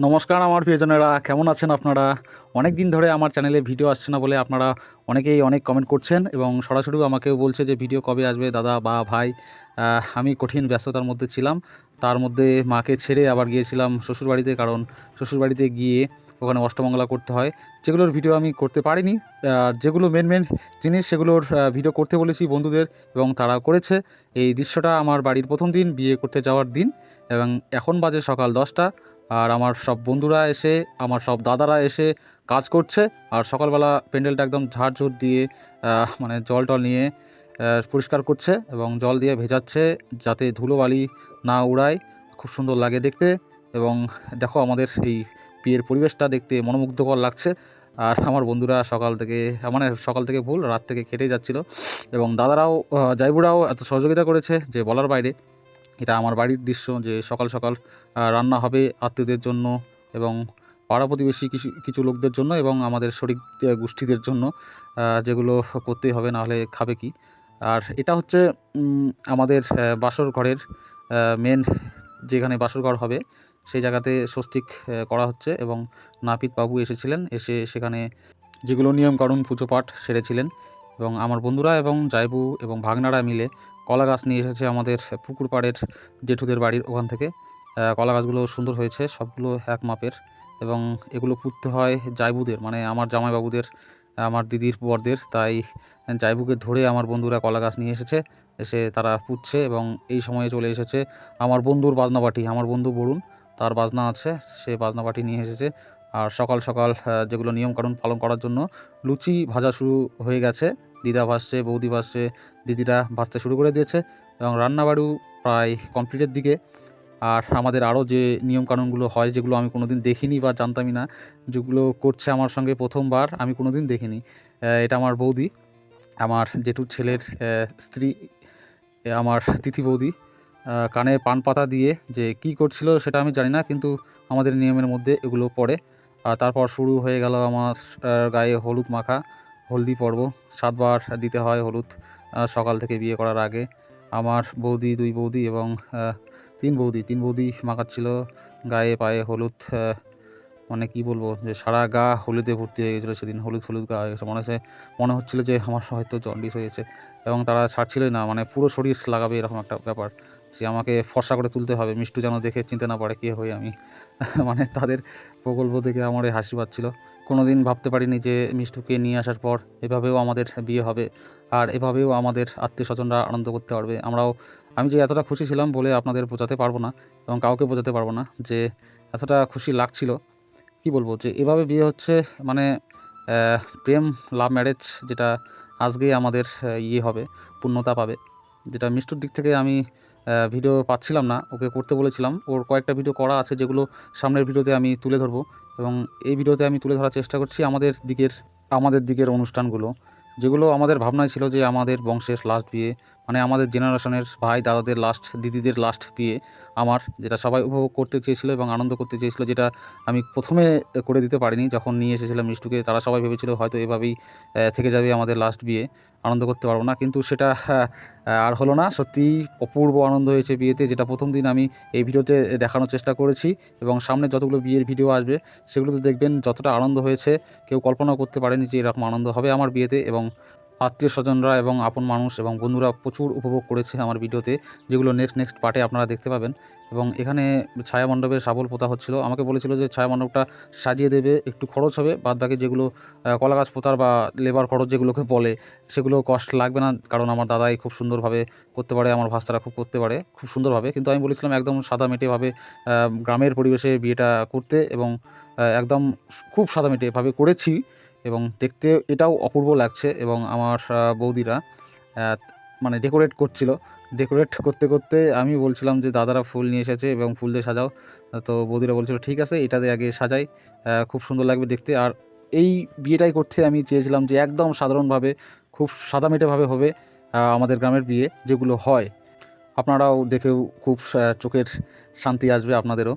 নমস্কার আমার প্রিয়জনেরা, কেমন আছেন আপনারা? অনেক দিন ধরে আমার চ্যানেলে ভিডিও আসছে না বলে আপনারা অনেকেই অনেক কমেন্ট করছেন এবং সরাসরিও আমাকেও বলছে যে ভিডিও কবে আসবে দাদা বা ভাই। আমি কঠিন ব্যস্ততার মধ্যে ছিলাম। তার মধ্যে মাকে ছেড়ে আবার গিয়েছিলাম শ্বশুরবাড়িতে, কারণ শ্বশুরবাড়িতে গিয়ে ওখানে অষ্টমঙ্গলা করতে হয়, যেগুলোর ভিডিও আমি করতে পারিনি। আর যেগুলো মেন মেন জিনিস সেগুলোর ভিডিও করতে বলেছি বন্ধুদের এবং তারা করেছে। এই দৃশ্যটা আমার বাড়ির প্রথম দিন, বিয়ে করতে যাওয়ার দিন, এবং এখন বাজে সকাল 10টা। আর আমার সব বন্ধুরা এসে, আমার সব দাদারা এসে কাজ করছে। আর সকালবেলা প্যান্ডেলটা একদম ঝাড়ঝুড় দিয়ে মানে জল টল নিয়ে পরিষ্কার করছে এবং জল দিয়ে ভেজাচ্ছে যাতে ধুলোবালি না উড়ায়। খুব সুন্দর লাগে দেখতে। এবং দেখো আমাদের এই বিয়ের পরিবেশটা দেখতে মনোমুগ্ধকর লাগছে। আর আমার বন্ধুরা সকাল থেকে ভুল রাত থেকে খেটেই যাচ্ছিল এবং দাদারাও জাইবুরাও এত সহযোগিতা করেছে যে বলার বাইরে। এটা আমার বাড়ির দৃশ্য যে সকাল সকাল রান্না হবে আত্মীয়দের জন্য এবং পাড়া প্রতিবেশী কিছু কিছু লোকদের জন্য এবং আমাদের শরিক গোষ্ঠীদের জন্য, যেগুলো করতেই হবে, নাহলে খাবে কি। আর এটা হচ্ছে আমাদের বাসর ঘরের মেন, যেখানে বাসর ঘর হবে সেই জায়গাতে স্বস্তিক করা হচ্ছে এবং নাপিত বাবু এসেছিলেন, এসে সেখানে যেগুলো নিয়মকানুন পুজো পাঠ সেরেছিলেন। এবং আমার বন্ধুরা এবং জাইবু এবং ভাগনারা মিলে কলা গাছ নিয়ে এসেছে আমাদের পুকুর পাড়ের জেঠুদের বাড়ির ওখান থেকে। কলা গাছগুলো সুন্দর হয়েছে, সবগুলো এক মাপের। এবং এগুলো পুঁততে হয় জাইবুদের, মানে আমার জামাইবাবুদের, আমার দিদির বরদের। তাই জাইবুকে ধরে আমার বন্ধুরা কলা গাছ নিয়ে এসেছে, এসে তারা পুঁতছে। এবং এই সময়ে চলে এসেছে আমার বন্ধুর বাজনাবাটি, আমার বন্ধু বরুণ, তার বাজনা আছে, সে বাজনাবাটি নিয়ে এসেছে। আর সকাল সকাল যেগুলো নিয়মকানুন পালন করার জন্য লুচি ভাজা শুরু হয়ে গেছে। দিদা ভাজছে, বৌদি ভাজছে, দিদিরা ভাজতে শুরু করে দিয়েছে এবং রান্নাবাড়িও প্রায় কমপ্লিটের দিকে। আর আমাদের আরও যে নিয়মকানুনগুলো হয়, যেগুলো আমি কোনো দিন দেখিনি বা জানতামই না, যেগুলো করছে আমার সঙ্গে প্রথমবার, আমি কোনো দিন দেখিনি। এটা আমার বৌদি, আমার জেঠুর ছেলের স্ত্রী, আমার তিথি বৌদি। কানে পান পাতা দিয়ে যে কি করছিল সেটা আমি জানি না, কিন্তু আমাদের নিয়মের মধ্যে এগুলো পড়ে। আর তারপর শুরু হয়ে গেল আমার গায়ে হলুদ মাখা, হলদি পর্ব। 7বার দিতে হয় হলুদ সকাল থেকে বিয়ে করার আগে। আমার বৌদি, 2 বৌদি এবং 3 বৌদি মাখাচ্ছিল গায়ে পায়ে হলুদ। মানে কি বলবো, যে সারা গা হলুদে ভর্তি হয়ে গেছিলো সেদিন, হলুদ হলুদ গা হয়ে গেছে। মনে হচ্ছিলো যে আমার হয়তো জন্ডিস হয়েছে। এবং তারা ছাড়ছিলই না, মানে পুরো শরীর লাগাবে এরকম একটা ব্যাপার, যে আমাকে ফর্সা করে তুলতে হবে, মিষ্টু যেন দেখে চিনতে না পারে কে হই আমি। মানে তাদের প্রকল্প দেখে আমার এই হাসি পাচ্ছিল। কোনো দিন ভাবতে পারিনি যে মিষ্টুকে নিয়ে আসার পর এভাবেও আমাদের বিয়ে হবে, আর এভাবেও আমাদের আত্মীয় স্বজনরা আনন্দ করতে পারবে। আমি যে এতটা খুশি ছিলাম বলে আপনাদের বোঝাতে পারবো না এবং কাউকে বোঝাতে পারবো না যে এতটা খুশি লাগছিল। কি বলবো, যে এভাবে বিয়ে হচ্ছে, মানে প্রেম লাভ ম্যারেজ, যেটা আজকেই আমাদের ইয়ে হবে, পূর্ণতা পাবে। যেটা মিষ্টুর দিক থেকে আমি ভিডিও পাচ্ছিলাম না, ওকে করতে বলেছিলাম, ওর কয়েকটা ভিডিও করা আছে যেগুলো সামনের ভিডিওতে আমি তুলে ধরবো। এবং এই ভিডিওতে আমি তুলে ধরার চেষ্টা করছি আমাদের দিকের অনুষ্ঠানগুলো, যেগুলো আমাদের ভাবনায় ছিল যে আমাদের বংশের লাস্ট বিয়ে, মানে আমাদের জেনারেশনের ভাই দাদাদের লাস্ট, দিদিদের লাস্ট বিয়ে আমার, যেটা সবাই উপভোগ করতে চেয়েছিল এবং আনন্দ করতে চেয়েছিল, যেটা আমি প্রথমে করে দিতে পারিনি। যখন নিয়ে এসেছিলাম মিষ্টুকে, তারা সবাই ভেবেছিল হয়তো এভাবেই থেকে যাবে আমাদের লাস্ট বিয়ে, আনন্দ করতে পারবো না। কিন্তু সেটা আর হলো না। সত্যিই অপূর্ব আনন্দ হয়েছে বিয়েতে, যেটা প্রথম দিন আমি এই ভিডিওতে দেখানোর চেষ্টা করেছি। এবং সামনে যতগুলো বিয়ের ভিডিও আসবে সেগুলোতে দেখবেন যতটা আনন্দ হয়েছে, কেউ কল্পনাও করতে পারেনি যে এরকম আনন্দ হবে আমার বিয়েতে। এবং আত্মীয় স্বজনরা এবং আপন মানুষ এবং বন্ধুরা প্রচুর উপভোগ করেছে আমার ভিডিওতে, যেগুলো নেক্সট পার্টে আপনারা দেখতে পাবেন। এবং এখানে ছায়া মণ্ডপের শাবল পোতা হচ্ছিল। আমাকে বলেছিল যে ছায়া মণ্ডপটা সাজিয়ে দেবে, একটু খরচ হবে, বাদবাকি যেগুলো কলা গাছ পোতার বা লেবার খরচ যেগুলোকে বলে, সেগুলো কষ্ট লাগবে না, কারণ আমার দাদাই খুব সুন্দরভাবে করতে পারে, আমার ভাস্তারা খুব করতে পারে খুব সুন্দরভাবে। কিন্তু আমি বলেছিলাম একদম সাদামেটেভাবে গ্রামের পরিবেশে বিয়েটা করতে, এবং একদম খুব সাদামেটেভাবে করেছি। এবং দেখতে এটাও অপূর্ব লাগছে। এবং আমার বৌদিরা মানে ডেকোরেট করছিল। ডেকোরেট করতে করতে আমি বলছিলাম যে দাদারা ফুল নিয়ে এসেছে এবং ফুল দিয়ে সাজাও। তো বৌদিরা বলছিল ঠিক আছে, এটাতে আগে সাজাই, খুব সুন্দর লাগবে দেখতে। আর এই বিয়েটাই করতে আমি চেয়েছিলাম যে একদম সাধারণভাবে, খুব সাদামেটেভাবে হবে আমাদের গ্রামের বিয়ে যেগুলো হয়। আপনারাও দেখেও খুব চোখের শান্তি আসবে আপনাদেরও।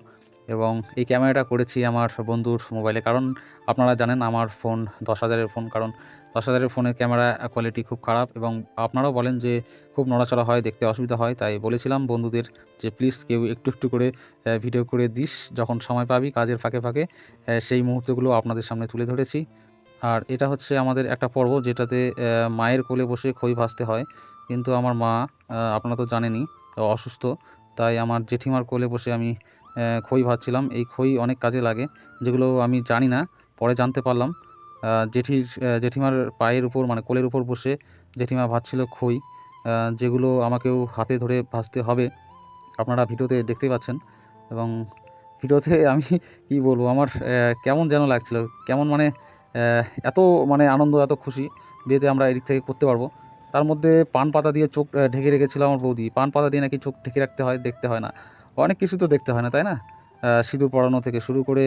এবং এই ক্যামেরাটা করেছি আমার বন্ধুর মোবাইলে, কারণ আপনারা জানেন আমার ফোন 10,000-এর ফোন, কারণ 10,000-এর ফোনের ক্যামেরা কোয়ালিটি খুব খারাপ এবং আপনারাও বলেন যে খুব নড়াচড়া হয়, দেখতে অসুবিধা হয়। তাই বলেছিলাম বন্ধুদের যে প্লিজ কেউ একটু একটু করে ভিডিও করে দিস যখন সময় পাবি কাজের ফাঁকে ফাঁকে। সেই মুহূর্তগুলো আপনাদের সামনে তুলে ধরেছি। আর এটা হচ্ছে আমাদের একটা পর্ব যেটাতে মায়ের কোলে বসে খই ভাজতে হয়, কিন্তু আমার মা আপনারা তো জানেনই অসুস্থ, তাই আমার জেঠিমার কোলে বসে আমি খই ভাজছিলাম। এই খই অনেক কাজে লাগে, যেগুলো আমি জানি না, পরে জানতে পারলাম। জেঠিমার পায়ের উপর মানে কোলের উপর বসে জেঠিমা ভাজছিল খই, যেগুলো আমাকেও হাতে ধরে ভাজতে হবে। আপনারা ভিডিওতে দেখতেই পাচ্ছেন এবং ভিডিওতে আমি কি বলবো, আমার কেমন যেন লাগছিল, কেমন মানে এত মানে আনন্দ, এত খুশি বিয়েতে আমরা এদিক থেকে করতে পারবো। তার মধ্যে পান পাতা দিয়ে চোখ ঢেকে রেখেছিল আমার বৌদি। পান পাতা দিয়ে নাকি চোখ ঢেকে রাখতে হয়, দেখতে হয় না, অনেক কিছু তো দেখতে হয় না, তাই না? সিঁদুর পরানো থেকে শুরু করে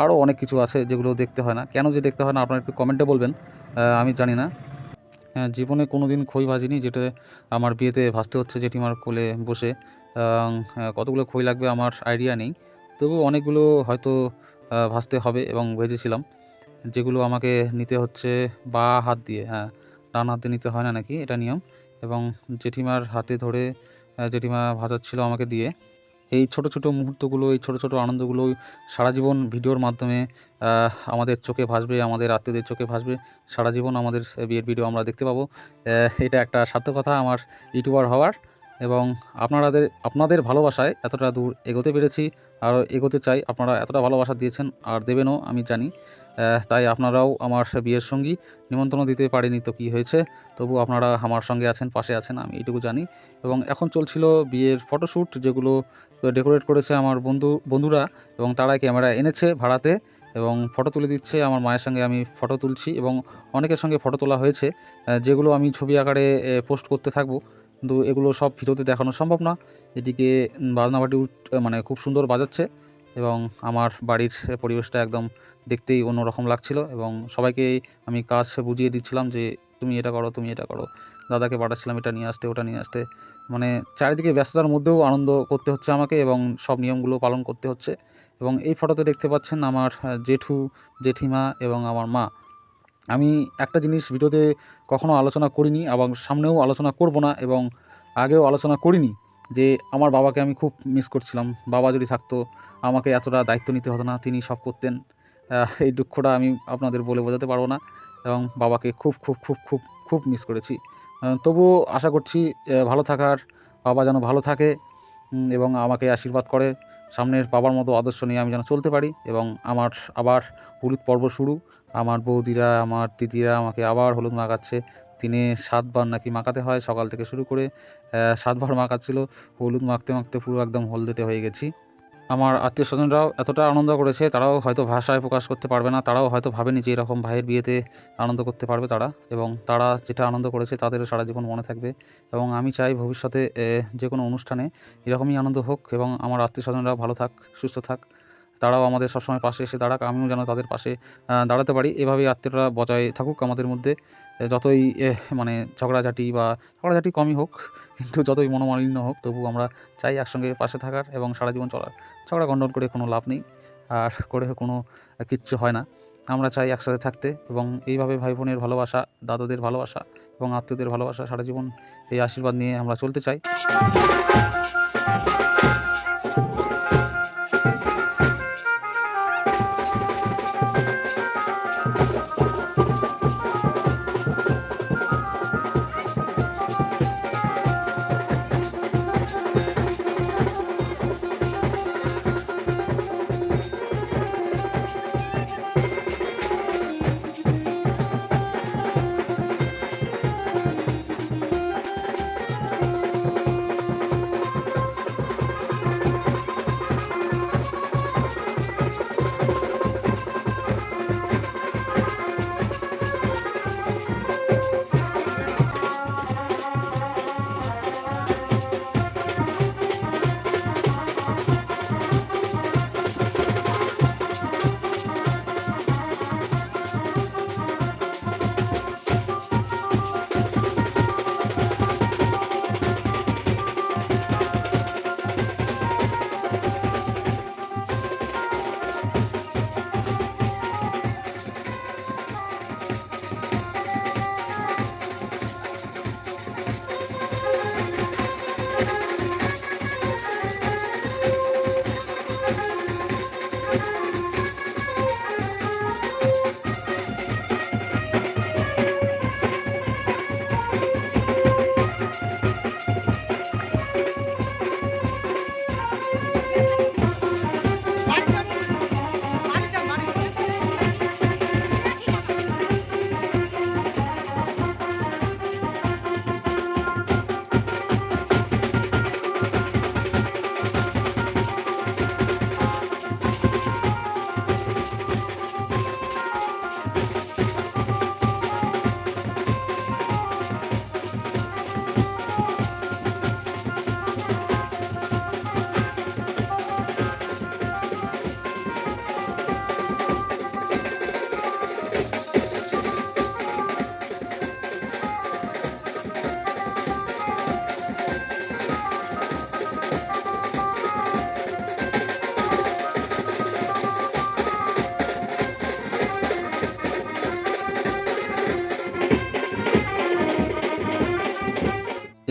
আরও অনেক কিছু আছে যেগুলো দেখতে হয় না। কেন যে দেখতে হয় না আপনারা একটু কমেন্টে বলবেন, আমি জানি না। জীবনে কোনো দিন খই ভাজিনি, যেটা আমার বিয়েতে ভাজতে হচ্ছে জেঠিমার কোলে বসে। কতগুলো খই লাগবে আমার আইডিয়া নেই, তবু অনেকগুলো হয়তো ভাজতে হবে এবং ভেজেছিলাম, যেগুলো আমাকে নিতে হচ্ছে বাঁ হাত দিয়ে। হ্যাঁ, ডান হাতে নিতে হয় না নাকি, এটা নিয়ম। এবং জেঠিমার হাতে ধরে জেঠিমা ভাজাচ্ছিল আমাকে দিয়ে। এই ছোট ছোট মুহূর্তগুলো, এই ছোট ছোট আনন্দগুলো সারা জীবন ভিডিওর মাধ্যমে আমাদের চোখে ভাসবে, আমাদের আত্মীয়দের চোখে ভাসবে। সারা জীবন আমাদের বিয়ের ভিডিও আমরা দেখতে পাবো। এটা একটা সার্থকতা আমার ইউটিউবার হওয়ার। এবং আপনাদের ভালোবাসায় এতটা দূর এগোতে পেরেছি, আর এগোতে চাই। আপনারা এতটা ভালোবাসা দিয়েছেন আর দেবেনও আমি জানি। তাই আপনারাও আমার বিয়ের সঙ্গী, নিমন্ত্রণ দিতে পারিনি তো কী হয়েছে, তবু আপনারা আমার সঙ্গে আছেন, পাশে আছেন, আমি এইটুকু জানি। এবং এখন চলছিল বিয়ের ফটোশ্যুট, যেগুলো ডেকোরেট করেছে আমার বন্ধুরা, এবং তারা ক্যামেরা এনেছে ভাড়াতে এবং ফটো তুলে দিচ্ছে। আমার মায়ের সঙ্গে আমি ফটো তুলছি এবং অনেকের সঙ্গে ফটো তোলা হয়েছে, যেগুলো আমি ছবি আকারে পোস্ট করতে থাকবো, কিন্তু এগুলো সব ভিডিওতে দেখানো সম্ভব না। এদিকে বাজনাবাটি মানে খুব সুন্দর বাজাচ্ছে এবং আমার বাড়ির পরিবেশটা একদম দেখতেই অন্যরকম লাগছিল এবং সবাইকে আমি কাজ বুঝিয়ে দিচ্ছিলাম যে তুমি এটা করো, তুমি এটা করো। দাদাকে পাঠাচ্ছিলাম এটা নিয়ে আসতে, ওটা নিয়ে আসতে। মানে চারিদিকে ব্যস্ততার মধ্যেও আনন্দ করতে হচ্ছে আমাকে এবং সব নিয়মগুলো পালন করতে হচ্ছে। এবং এই ফটোতে দেখতে পাচ্ছেন আমার জেঠু, জেঠিমা এবং আমার মা। আমি একটা জিনিস ভিডিওতে কখনো আলোচনা করিনি, আবার সামনেও আলোচনা করব না এবং আগেও আলোচনা করিনি, যে আমার বাবাকে আমি খুব মিস করছিলাম। বাবা যদি থাকতো আমাকে এতটা দায়িত্ব নিতে হতো না, তিনি সব করতেন। এই দুঃখটা আমি আপনাদের বলে বোঝাতে পারবো না এবং বাবাকে খুব খুব খুব খুব খুব মিস করেছি। তবুও আশা করছি ভালো থাকার, বাবা যেন ভালো থাকে এবং আমাকে আশীর্বাদ করে। সামনের বাবার মতো আদর্শ নিয়ে আমি যেন চলতে পারি এবং আমার আবার হলুদ পর্ব শুরু। আমার বৌদিরা, আমার দিদিরা আমাকে আবার হলুদ মাখাচ্ছে। দিনে 7 বার নাকি মাখাতে হয়, সকাল থেকে শুরু করে 7 বার মাখাচ্ছিল। হলুদ মাখতে মাখতে পুরো একদম হলদেটে হয়ে গেছি। আমার আত্মীয়স্বজনরাও এতটা আনন্দ করেছে, তারাও হয়তো ভাষায় প্রকাশ করতে পারবে না। তারাও হয়তো ভাবেনি যে এরকম ভাইয়ের বিয়েতে আনন্দ করতে পারবে তারা, এবং তারা যেটা আনন্দ করেছে তাদেরও সারা জীবন মনে থাকবে। এবং আমি চাই ভবিষ্যতে যে কোনো অনুষ্ঠানে এরকমই আনন্দ হোক এবং আমার আত্মীয়স্বজনরাও ভালো থাক, সুস্থ থাক। তারাও আমাদের সবসময় পাশে এসে দাঁড়াক, আমিও যেন তাদের পাশে দাঁড়াতে পারি। এভাবেই আত্মীয়রা বজায় থাকুক আমাদের মধ্যে। যতই মানে ঝগড়াঝাটি কমই হোক, কিন্তু যতই মনোমালিন্য হোক, তবু আমরা চাই একসঙ্গে পাশে থাকার এবং সারা জীবন চলার। ঝগড়া গণ্ডগোল করে কোনো লাভ নেই, আর করে কোনো কিচ্ছু হয় না। আমরা চাই একসাথে থাকতে এবং এইভাবে ভাই বোনের ভালোবাসা, দাদাদের ভালোবাসা এবং আত্মীয়দের ভালোবাসা সারা জীবন, এই আশীর্বাদ নিয়ে আমরা চলতে চাই।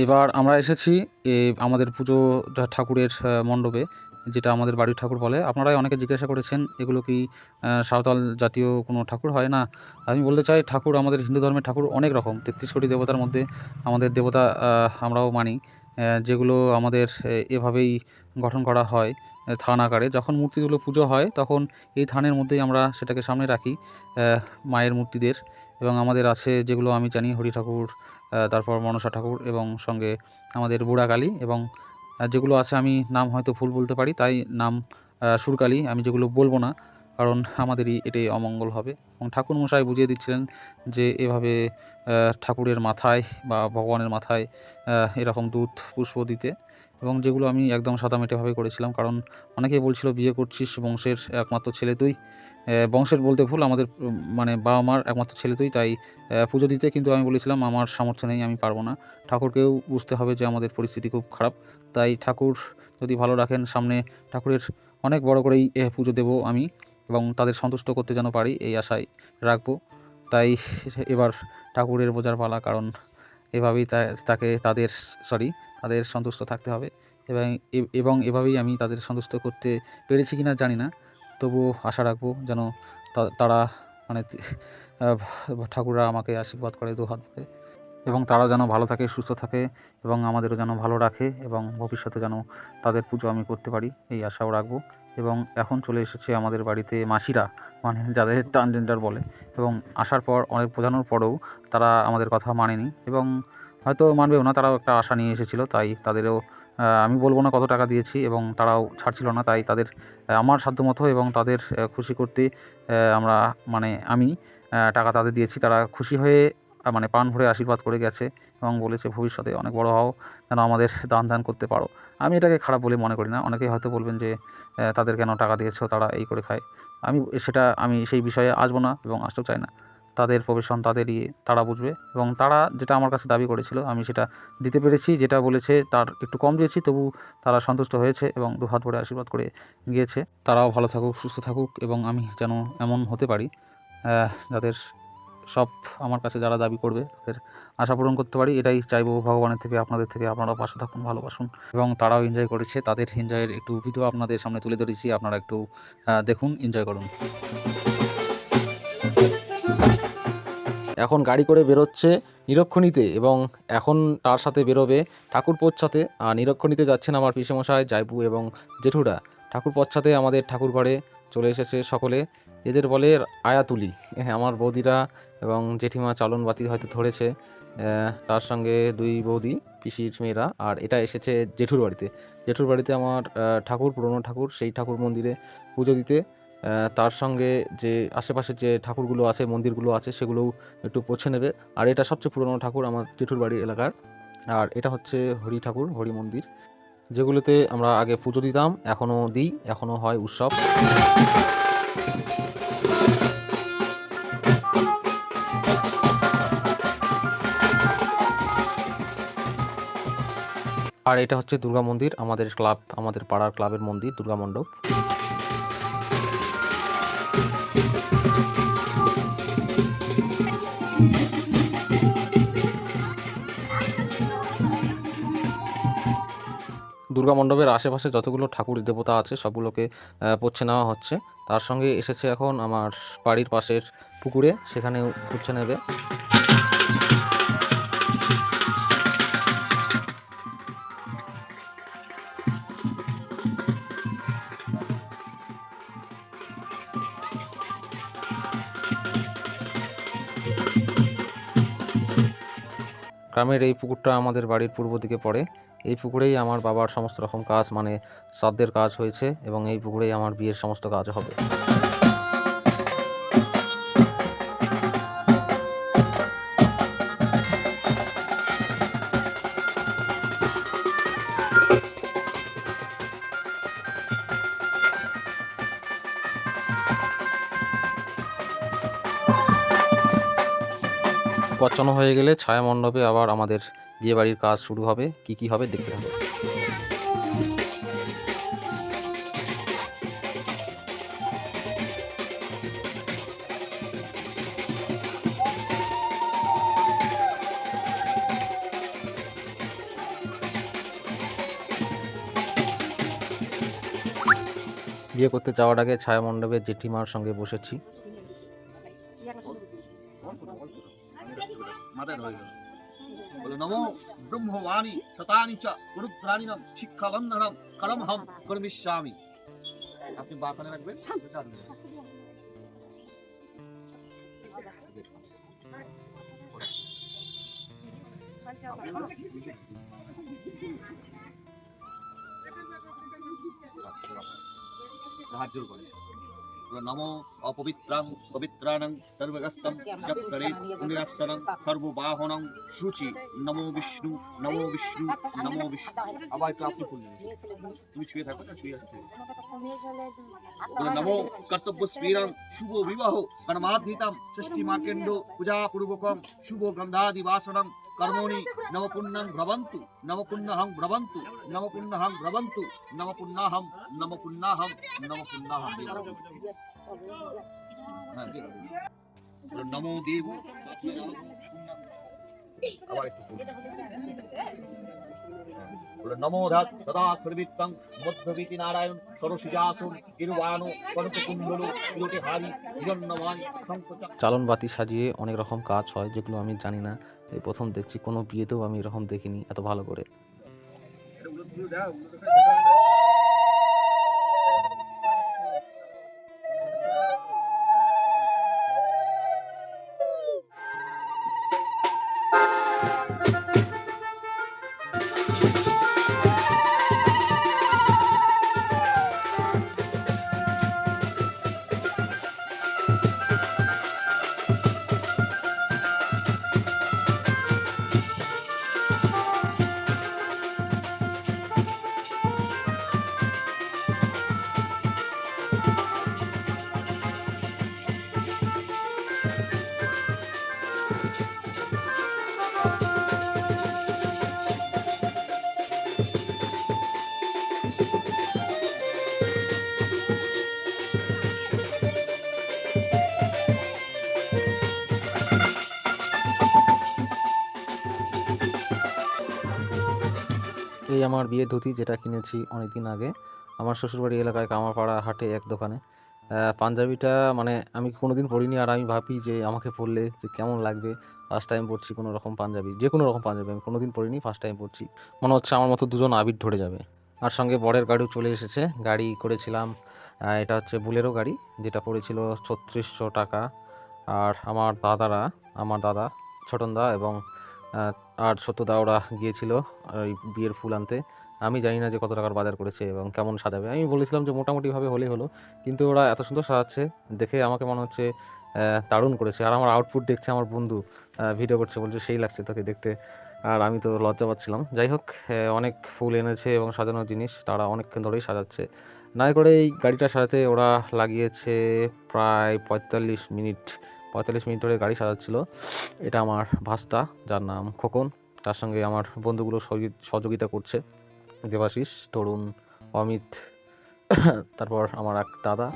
এবার আমরা এসেছি আমাদের পুজো ঠাকুরের মণ্ডপে, যেটা আমাদের বাড়ির ঠাকুর বলে। আপনারাই অনেকে জিজ্ঞাসা করেছেন এগুলো কি সাঁওতাল জাতীয় কোনো ঠাকুর হয়? না, আমি বলতে চাই ঠাকুর আমাদের হিন্দু ধর্মের ঠাকুর অনেক রকম। ৩৩ কোটি দেবতার মধ্যে আমাদের দেবতা আমরাও মানি, যেগুলো আমাদের এভাবেই গঠন করা হয় থান আকারে। যখন মূর্তিগুলো পুজো হয় তখন এই থানের মধ্যেই আমরা সেটাকে সামনে রাখি মায়ের মূর্তিদের। এবং আমাদের আছে যেগুলো আমি জানি, হরি ঠাকুর, তারপর মনসা ঠাকুর এবং সঙ্গে আমাদের বুড়া কালী, এবং যেগুলো আছে আমি নাম হয়তো ভুল বলতে পারি, তাই নাম সুরকালী আমি যেগুলো বলবো না, কারণ আমাদেরই এটাই অমঙ্গল হবে। এবং ঠাকুরমশাই বুঝিয়ে দিচ্ছিলেন যে এভাবে ঠাকুরের মাথায় বা ভগবানের মাথায় এরকম দুধ পুষ্প দিতে, এবং যেগুলো আমি একদম সাদামাটাভাবে করেছিলাম, কারণ অনেকেই বলছিল বিয়ে করছিস, বংশের একমাত্র ছেলে তুই। বংশের বলতে ভুল, আমাদের মানে বাবা মার একমাত্র ছেলে তুই, তাই পুজো দিতে। কিন্তু আমি বলেছিলাম আমার সামর্থ্য নেই, আমি পারবো না। ঠাকুরকেও বুঝতে হবে যে আমাদের পরিস্থিতি খুব খারাপ, তাই ঠাকুর যদি ভালো রাখেন সামনে ঠাকুরের অনেক বড় করেই পুজো দেবো আমি, এবং তাদের সন্তুষ্ট করতে যেন পারি এই আশায় রাখবো। তাই এবার ঠাকুরের বোঝার পালা, কারণ এভাবেই তাদের সন্তুষ্ট থাকতে হবে, এবং এভাবেই আমি তাদের সন্তুষ্ট করতে পেরেছি কিনা জানি না, তবুও আশা রাখবো যেন তারা মানে ঠাকুররা আমাকে আশীর্বাদ করে দু হাত ভরে, এবং তারা যেন ভালো থাকে, সুস্থ থাকে, এবং আমাদেরও যেন ভালো রাখে, এবং ভবিষ্যতে যেন তাদের পুজো আমি করতে পারি এই আশাও রাখবো। এবং এখন চলে এসেছে আমাদের বাড়িতে মাসিরা, মানে যাদের ট্রান্সজেন্ডার বলে, এবং আসার পর অনেক বোঝানোর পরেও তারা আমাদের কথা মানেনি, এবং হয়তো মানবেও না। তারাও একটা আশা নিয়ে এসেছিলো, তাই তাদেরও আমি বলবো না কত টাকা দিয়েছি, এবং তারাও ছাড়ছিল না, তাই তাদের আমার সাধ্যমতো এবং তাদের খুশি করতে আমি টাকা তাদের দিয়েছি। তারা খুশি হয়ে মানে প্রাণ ভরে আশীর্বাদ করে গেছে, এবং বলেছে ভবিষ্যতে অনেক বড় হও, যেন আমাদের দান করতে পারো। আমি এটাকে খারাপ বলে মনে করি না। অনেকেই হয়তো বলবেন যে তাদের কেন টাকা দিয়েছো, তারা এই করে খায়। আমি সেই বিষয়ে আসবো না, এবং আসতেও চাই না। তাদের প্রফেশন তাদেরই, তারা বুঝবে। এবং তারা যেটা আমার কাছে দাবি করেছিল আমি সেটা দিতে পেরেছি, যেটা বলেছে তার একটু কম দিয়েছি, তবু তারা সন্তুষ্ট হয়েছে এবং দুহাত ভরে আশীর্বাদ করে গিয়েছে। তারাও ভালো থাকুক, সুস্থ থাকুক, এবং আমি যেন এমন হতে পারি যাদের সব আমার কাছে যারা দাবি করবে তাদের আশা পূরণ করতে পারি, এটাই চাইবো ভগবানের থেকে, আপনাদের থেকে। আপনারাও পাশে থাকুন, ভালোবাসুন, এবং তারাও এনজয় করেছে। তাদের এনজয়ের একটু ভিডিও আপনাদের সামনে তুলে ধরেছি, আপনারা একটু দেখুন, এনজয় করুন। এখন গাড়ি করে বেরোচ্ছে নিরক্ষণীতে, এবং এখন তার সাথে বেরোবে ঠাকুর পশ্চাতে। আর নিরক্ষণীতে যাচ্ছেন আমার পিসেমশাই, জাইবু এবং জেঠুরা। ঠাকুর পশ্চাতে আমাদের ঠাকুর ঘরে চলে এসেছে সকলে, এদের বলে আয়াতুলি। আমার বৌদিরা এবং জেঠিমা চালন বাতি হয়তো ধরেছে, তার সঙ্গে দুই বৌদি পিসির মেয়েরা। আর এটা এসেছে জেঠুর বাড়িতে আমার ঠাকুর, পুরনো ঠাকুর, সেই ঠাকুর মন্দিরে পুজো দিতে। তার সঙ্গে যে আশেপাশের যে ঠাকুরগুলো আছে, মন্দিরগুলো আছে, সেগুলোও একটু পৌঁছে নেবে। আর এটা সবচেয়ে পুরনো ঠাকুর আমার জেঠুর বাড়ি এলাকার। আর এটা হচ্ছে হরি ঠাকুর, হরি মন্দির, যেগুলোতে আমরা আগে পুজো দিতাম, এখনও দিই, এখনও হয় উৎসব। আর এটা হচ্ছে দুর্গা মন্দির, আমাদের পাড়ার ক্লাবের মন্দির, দুর্গা মণ্ডপ। দুর্গা মণ্ডপের আশেপাশে যতগুলো ঠাকুর দেবতা আছে সবগুলোকে পৌঁছে নেওয়া হচ্ছে। তার সঙ্গে এসেছে এখন আমার বাড়ির পাশের পুকুরে, সেখানেও পৌঁছে নেবে। গ্রামের এই পুকুরটা আমাদের বাড়ির পূর্ব দিকে পড়ে। এই পুকুরেই আমার বাবার সমস্ত রকম কাজ, মানে শ্রাদ্ধের কাজ হয়েছে, এবং এই পুকুরেই আমার বিয়ের সমস্ত কাজ হবে। পচ্ছন্ন হয়ে গেলে ছায়া মণ্ডপে আবার আমাদের বিয়েবাড়ির কাজ শুরু হবে। কি হবে দেখতে হবে। বিয়ে করতে যাওয়ার আগে ছায়া মণ্ডপে জেঠিমার সঙ্গে বসেছি। বলে নমো ব্রহ্মবাণী শতানি চ গুরুদ্রাণিনম শিক্ষাবন্ধনম করমহম কর্মিষ্যামি। আপনি বাপানে রাখবেন। হাত জোর করে নমো অপবিত্রাং পবিত্রাণং সর্বগস্তম যৎসরেৎ পুণ্যাক্ষরং সর্ববাহনং শুচি নমো বিষ্ণু নমো বিষ্ণু নমো বিষ্ণু। আবার একটু আপনি বললেন, তুমি শুয়ে থাকো না শুয়ে আসছে। নমো কর্তব্য শ্রীরাং শুভ বিবাহ কর্মাধিতাম ষষ্ঠী মার্কেন্ড পূজা পূর্বকম শুভ গন্ধাদি বাসনং কর্মণি নবপুণ্যং ভ্রবন্তু নবপুণ্যহং ভ্রবন্তু নবপুণ্যহং ভ্রবন্তু নবপুণ্যহং নবপুণ্যহং নবপুণ্যহং। নমো দেব। আবার একটু নমো ধাত সদা সর্বিত্তং মধ্যবিতি নারায়ণ সরসিজাসন তিরুবানো কনককুণ্ডলো কিরোটে হারি হিরণ্যময় শঙ্খচক্র। চালন বাতি সাজিয়ে অনেক রকম কাজ হয় যেগুলো আমি জানি না, এই প্রথম দেখছি। কোনো বিয়েতেও আমি এরকম দেখিনি এত ভালো করে। এই আমার বিয়ের ধুতি, যেটা কিনেছি অনেকদিন আগে আমার শ্বশুরবাড়ি এলাকায় কামারপাড়া হাটে এক দোকানে। পাঞ্জাবিটা মানে আমি কোনোদিন পরিনি, আর আমি ভাবি যে আমাকে পরলে যে কেমন লাগবে। ফার্স্ট টাইম পরছি কোনো রকম পাঞ্জাবি, যে কোনো রকম পাঞ্জাবি আমি কোনোদিন পরিনি, ফার্স্ট টাইম পরছি। মনে হচ্ছে আমার মতো দুজন আবির ধরে যাবে। আর সঙ্গে বরের গাড়িও চলে এসেছে। গাড়ি করেছিলাম, এটা হচ্ছে বুলেরো গাড়ি, যেটা পড়েছিল 3600 টাকা। আর আমার দাদা ছোটনদা এবং আর ছোটদা ওরা গিয়েছিল ওই বিয়ের ফুল আনতে। আমি জানি না যে কত টাকার বাজার করেছে এবং কেমন সাজাবে। আমি বলেছিলাম যে মোটামুটিভাবে হলেই হলো, কিন্তু ওরা এত সুন্দর সাজাচ্ছে দেখে আমাকে মনে হচ্ছে দারুণ করেছে। আর আমার আউটপুট দেখছে আমার বন্ধু, ভিডিও করছে, বলছে সেই লাগছে তোকে দেখতে। আর আমি তো লজ্জা পাচ্ছিলাম। যাই হোক, অনেক ফুল এনেছে এবং সাজানোর জিনিস তারা অনেকক্ষণ ধরেই সাজাচ্ছে। না করে এই গাড়িটা সাজাতে ওরা লাগিয়েছে প্রায় 45 মিনিট ধরে গাড়ি সাজাচ্ছিল। এটা আমার ভাস্তা, যার নাম খোকন। তার সঙ্গে আমার বন্ধুগুলো সহযোগিতা করছে, দেবাশিস, তরুণ, অমিত, তারপর আমার এক দাদা।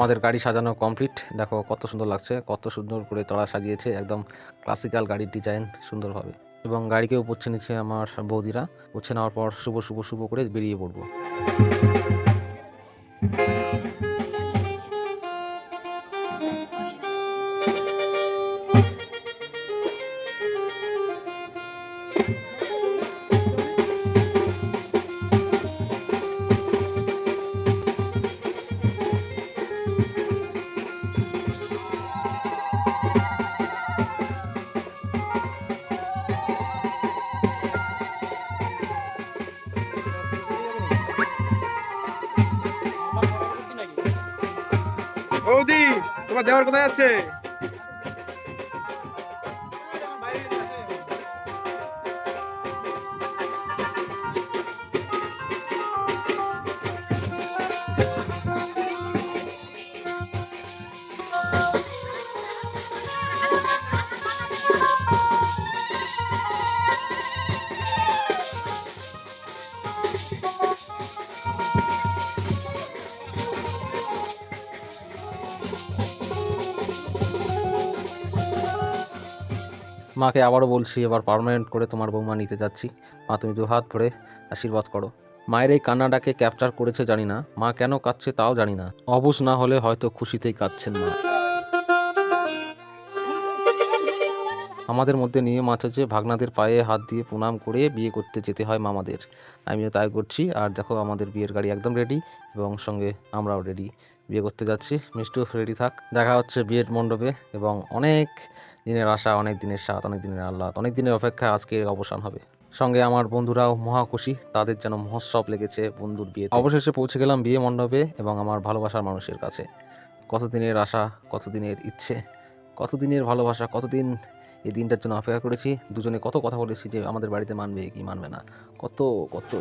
আমাদের গাড়ি সাজানো কমপ্লিট। দেখো কত সুন্দর লাগছে, কত সুন্দর করে তোরা সাজিয়েছে, একদম ক্লাসিক্যাল গাড়ির ডিজাইন সুন্দরভাবে। এবং গাড়িকেও পৌঁছে নিচ্ছে আমার বৌদিরা। পৌঁছে নেওয়ার পর শুভ শুভ শুভ করে বেরিয়ে পড়বো। বৌদি, তোমার দেওয়ার কোথায় যাচ্ছে? মাকে আবারও বলছি, এবার পার্মানেন্ট করে তোমার বৌমা নিতে যাচ্ছি। মা, তুমি দু হাত ধরে আশীর্বাদ করো। মায়ের এই কান্নাটাকে ক্যাপচার করেছে জানি না, মা কেন কাঁদছে তাও জানি না। অবুঝ না হলে হয়তো খুশিতেই কাঁদছেন মা। আমাদের মধ্যে নিয়ম আছে যে ভাগনাদের পায়ে হাত দিয়ে প্রণাম করে বিয়ে করতে যেতে হয় মামাদের। আমিও তাই করছি। আর দেখো, আমাদের বিয়ের গাড়ি একদম রেডি এবং সঙ্গে আমরাও রেডি, বিয়ে করতে যাচ্ছি। মিষ্টিও রেডি থাক। দেখা হচ্ছে বিয়ের মণ্ডপে। এবং অনেক দিনের আশা, অনেক দিনের স্বাদ, অনেক দিনের আহ্লাদ, অনেক দিনের অপেক্ষা আজকে এর অবসান হবে। সঙ্গে আমার বন্ধুরাও মহা খুশি, তাদের যেন মহোৎসব লেগেছে বন্ধুর বিয়েতে। অবশেষে পৌঁছে গেলাম বিয়ে মণ্ডপে এবং আমার ভালোবাসার মানুষের কাছে। কতদিনের আশা, কতদিনের ইচ্ছে, কতদিনের ভালোবাসা, কতদিন এই দিনটার জন্য অপেক্ষা করেছি। দুজনে কত কথা বলেছি যে আমাদের বাড়িতে মানবে কি মানবে না, কত কত।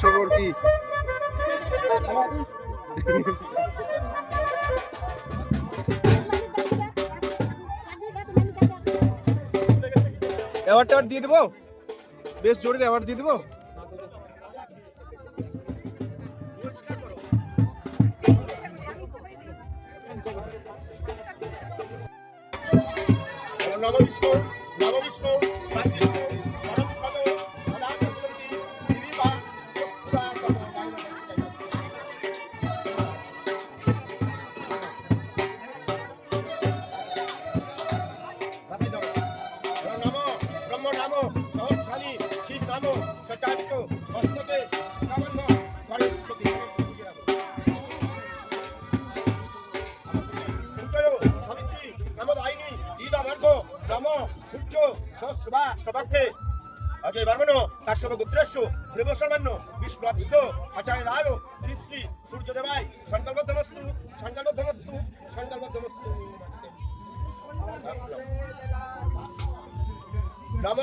খবর কি? অ্যাওয়ার্ড দিয়ে দেবো, বেস্ট জোড়ির অ্যাওয়ার্ড দিয়ে দেবো। কাশ্যপগোত্রেষু দেবশর্মান্য বিষ্ণুদ্য আচার্য রায় শ্রী শ্রী সূর্যদেবায় সংকল্পদ্ধমস্তু সংকল্পদ্ধমস্তু সংকল্পদ্ধমস্তু নম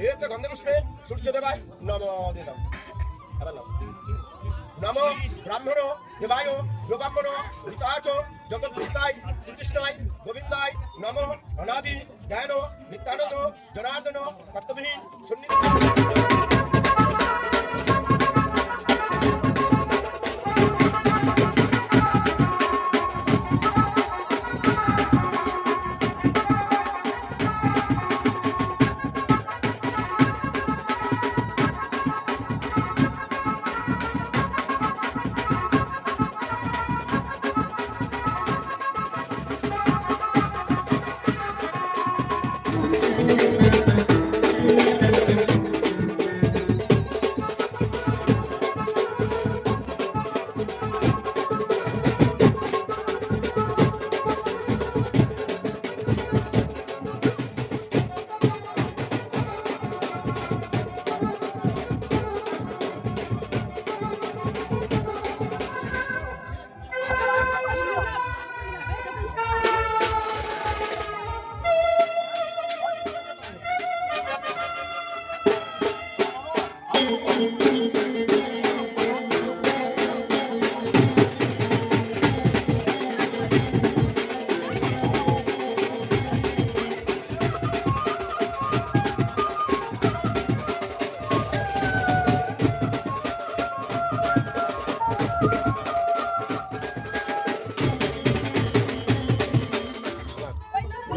এত গন্ধপুষ্পে সূর্যদেবায় নম দিলাম নম ব্রাহ্মণ দেবায় ব্রহ্মণ হিতাচ জগৎভূতায় শ্রীকৃষ্ণায় গোবিন্দায় নম অনাদি জ্ঞান নিত্যানন্দ জনার্দন তত্ত্ববিহীন সুন্নিত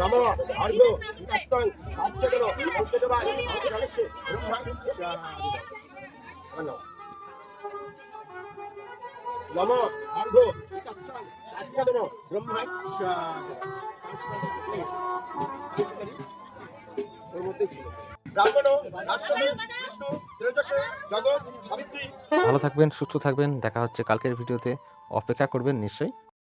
নম অর্ঘ তত্ত্বং সাচ্চদন সূর্যদেবায় গণেশে ব্রহ্মা নম অর্ঘ তত্ত্বং সাচ্চদন ব্রহ্মা ব্রাহ্মণ রাষ্ট্রপতি বিষ্ণু ত্রয়োদশে জগৎ সাবিত্রী। ভালো থাকবেন, সুস্থ থাকবেন, দেখা হচ্ছে কালকের ভিডিওতে, অপেক্ষা করবেন নিশ্চয়ই।